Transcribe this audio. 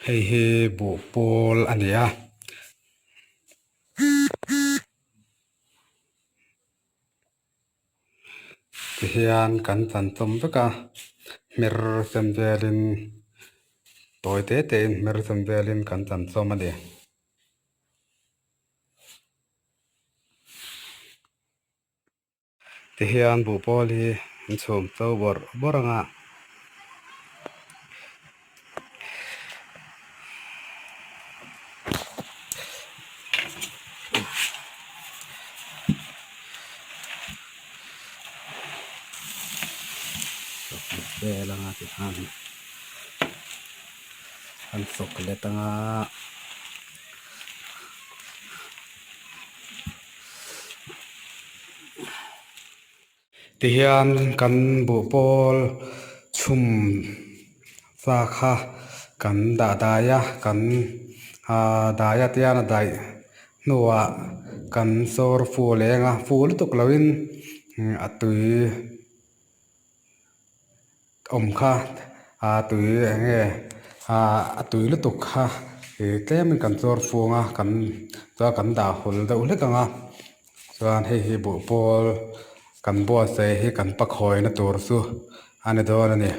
hei hi bu pol ania hian kan tan tom veka mer sem velin toy te te mer sem velin kan tan som ani ti hian bu pol hi chhum to boranga velanga ti han sok le tanga ti hian kan bu pol chhum sa kha kan daya kan daya tian dai nuwa kan sor fu lenga fu tuk lawin atui om kha tui nge atui lutuk kha tlemin kan sor fuanga kan da hol da ulekanga chuan hei hi bu pol kan bua se hi kan pakhoi na tur su ani dawr ani